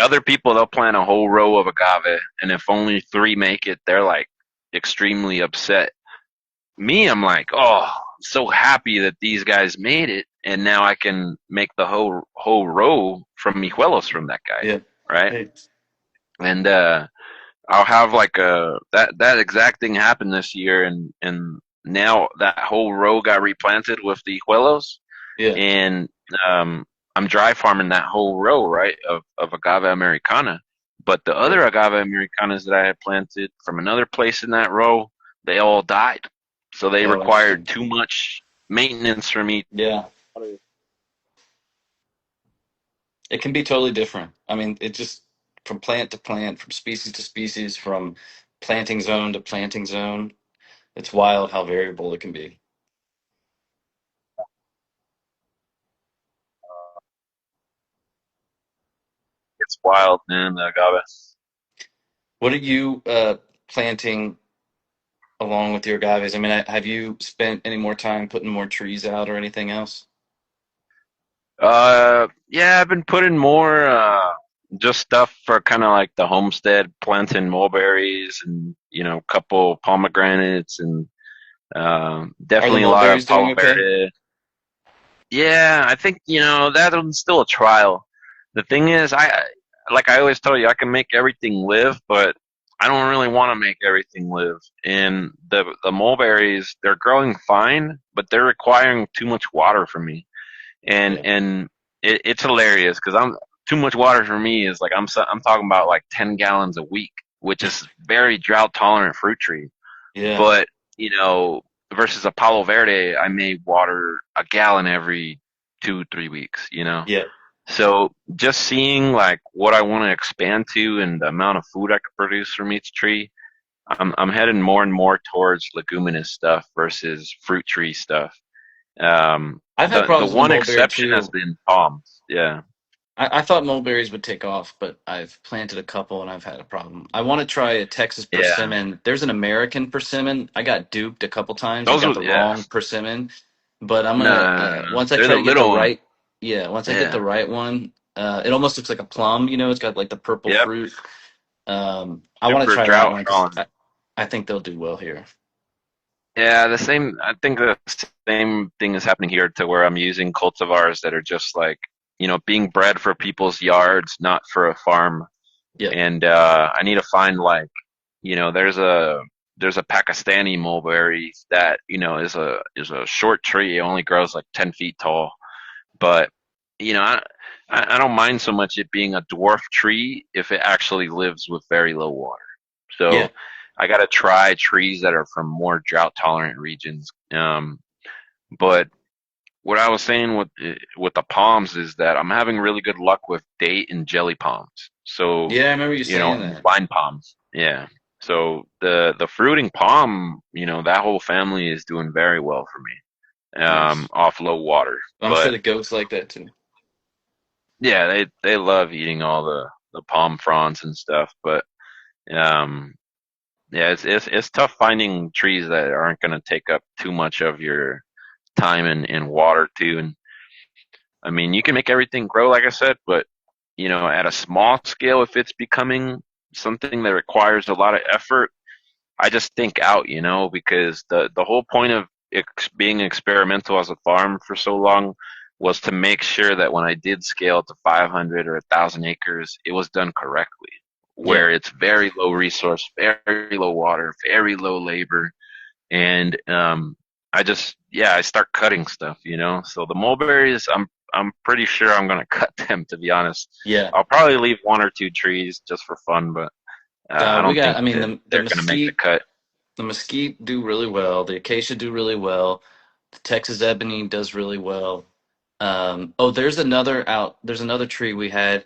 other people, they'll plant a whole row of agave, and if only three make it, they're like extremely upset. Me, I'm like, oh, I'm so happy that these guys made it, and now I can make the whole row from mijuelos from that guy, Yeah. right? Hey. And I'll have like that exact thing happen this year, and now that whole row got replanted with the hijuelos, Yeah. and I'm dry farming that whole row, right, of agave americana. But the Yeah. other agave americanas that I had planted from another place in that row, they all died. So they Oh, required interesting. too much maintenance from me. Yeah. It can be totally different. I mean, it just from plant to plant, from species to species, from planting zone to planting zone. It's wild how variable it can be. It's wild, man, the agave. What are you planting along with your agaves? I mean, have you spent any more time putting more trees out or anything else? Yeah, I've been putting more. just stuff for kind of like the homestead, planting mulberries and a couple pomegranates and Are the definitely a lot of mulberries doing Palo okay? Verde. Yeah, I think that one's still a trial. The thing is, like I always tell you, I can make everything live, but I don't really want to make everything live. And the mulberries, they're growing fine, but they're requiring too much water from me. and Yeah. and it's hilarious because I'm too much water for me is like I'm talking about like 10 gallons a week, which is very drought tolerant fruit tree. Yeah. But you know, versus a Palo Verde, I may water a gallon every 2-3 weeks. Yeah. So just seeing like what I want to expand to and the amount of food I could produce from each tree, I'm heading more and more towards leguminous stuff versus fruit tree stuff. I've had The problems with the one mulberry exception has too. been palms. Yeah. I thought mulberries would take off, but I've planted a couple and I've had a problem. I want to try a Texas Yeah. persimmon. There's an American persimmon. I got duped a couple times and Those got are, the yeah. wrong persimmon, but I'm No, gonna no, no, no. once I They're try the to get the little one. right, yeah, once I get the Yeah. right one, it almost looks like a plum. It's got like the purple Yep. fruit. I want to Super try that drought one because tolerant. I think they'll do well here. Yeah, the same. I think the same thing is happening here to where I'm using cultivars that are just like, being bred for people's yards, not for a farm. Yep. And I need to find like, there's a Pakistani mulberry that is a short tree. It only grows like 10 feet tall. But you know, I don't mind so much it being a dwarf tree if it actually lives with very low water. Yeah. So I got to try trees that are from more drought tolerant regions. But what I was saying with the palms is that I'm having really good luck with date and jelly palms. So, Yeah, I remember you saying and that. vine palms. Yeah. So the fruiting palm, that whole family is doing very well for me. Nice. Off low water. I'm sure But the goats like that too. yeah, they love eating all the palm fronds and stuff. But um, yeah, it's tough finding trees that aren't going to take up too much of your time and water too. And I mean, you can make everything grow, like I said, but at a small scale, if it's becoming something that requires a lot of effort, I just think out, because the whole point of being experimental as a farm for so long was to make sure that when I did scale to 500 or 1,000 acres, it was done correctly, Yeah. where it's very low resource, very low water, very low labor, and I start cutting stuff, So the mulberries, I'm pretty sure I'm gonna cut them. To be honest, Yeah. I'll probably leave one or two trees just for fun, but I We don't got. think I mean, that the they're gonna make the mesquite. cut. The mesquite do really well. The acacia do really well. The Texas ebony does really well. Oh, there's another tree we had.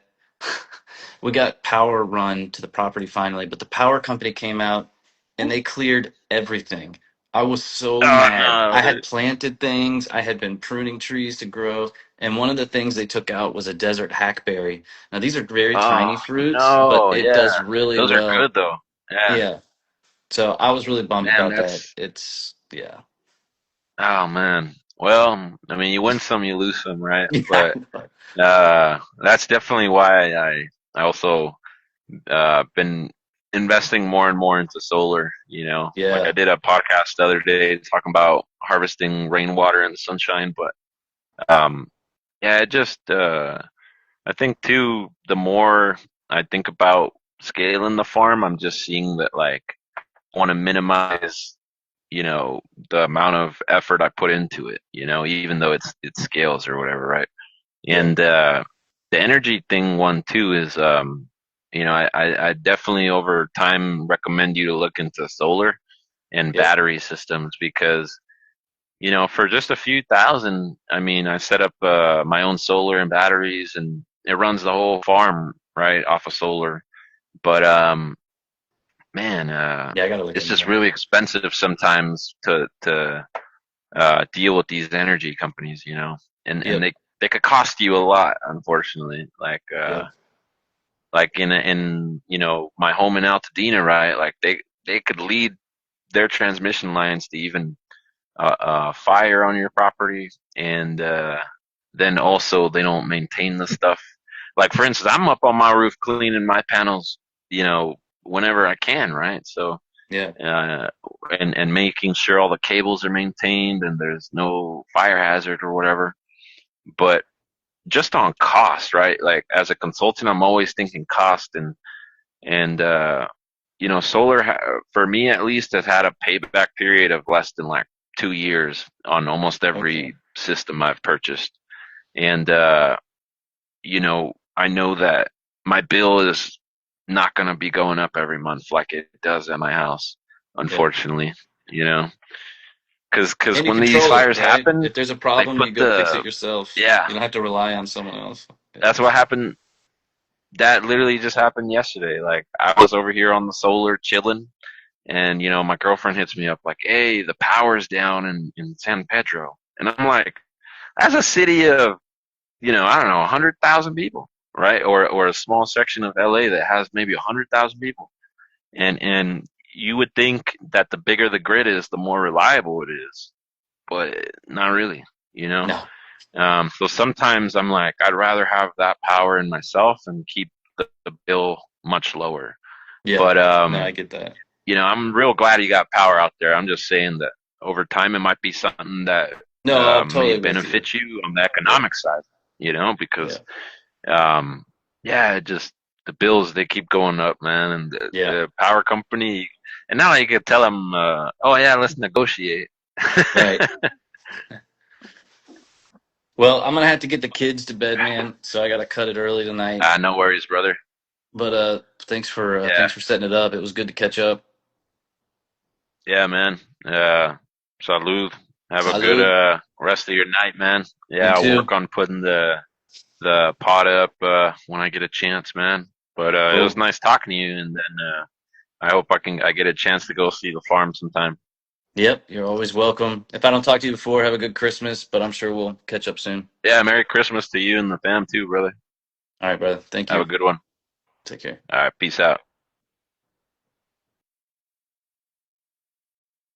We got power run to the property finally, but the power company came out and they cleared everything. I was so Oh mad. no, I had planted things, I had been pruning trees to grow, and one of the things they took out was a desert hackberry. Now, these are very oh tiny fruits, but no, it yeah, does really those are well. good though. Yeah, Yeah. So I was really bummed man, about that. that's Yeah. oh man. Well, I mean, you win some, you lose some, right? Yeah. But that's definitely why I also been investing more and more into solar. Like I Yeah. did a podcast the other day talking about harvesting rainwater and sunshine, but um, yeah, it just I think too, the more I think about scaling the farm, I'm just seeing that like I want to minimize, you know, the amount of effort I put into it, even though it scales or whatever, right? Yeah. And the energy thing one too is I definitely over time recommend you to look into solar and Yep. battery systems because for just a few thousand, I mean, I set up my own solar and batteries, and it runs the whole farm right off of solar. But man, Yeah, I gotta look it's into just that. really expensive sometimes to deal with these energy companies, and Yep. they could cost you a lot, unfortunately. Yeah. Like in my home in Altadena, right? Like they could lead their transmission lines to even fire on your property, and then also they don't maintain the stuff. like for instance, I'm up on my roof cleaning my panels, whenever I can, right? So, Yeah. and making sure all the cables are maintained and there's no fire hazard or whatever. But just on cost, right? Like as a consultant, I'm always thinking cost and solar for me at least has had a payback period of less than like 2 years on almost Okay. every system I've purchased. And I know that my bill is not going to be going up every month like it does at my house, Yeah. unfortunately. You know, because And you when these control it, fires right? happen, If there's a they problem, put you go fix it the yourself. yeah, You don't have to rely on someone else. Yeah, that's for what sure. happened. That literally just happened yesterday. Like I was over here on the solar chilling, and my girlfriend hits me up like, "Hey, the power's down in San Pedro," and I'm like, "That's a city of I don't know 100,000 people, right? Or a small section of LA that has maybe 100,000 people." And you would think that the bigger the grid is, the more reliable it is, but not really, you know. No. So sometimes I'm like, I'd rather have that power in myself and keep the bill much lower. Yeah. But No, I get that. I'm real glad you got power out there. I'm just saying that over time it might be something that No, I'm may totally with you. benefit you on the Yeah. economic side, Yeah. because um, yeah, it just the bills they keep going up, man, and Yeah. the power company. And now you can tell them, oh yeah, let's negotiate. Right. Well, I'm gonna have to get the kids to bed, man. So I gotta cut it early tonight. No worries, brother. But Yeah, thanks for setting it up. It was good to catch up. yeah, man. Salud. Have a good Salud. rest of your night, man. You Yeah, I'll too. work on putting the pot up when I get a chance, man. But it was Cool. nice talking to you, and then I hope I get a chance to go see the farm sometime. Yep, you're always welcome. If I don't talk to you before, have a good Christmas, but I'm sure we'll catch up soon. Yeah, Merry Christmas to you and the fam too, brother. All right, brother. Thank Have a you. good one. Take care. All right, peace out.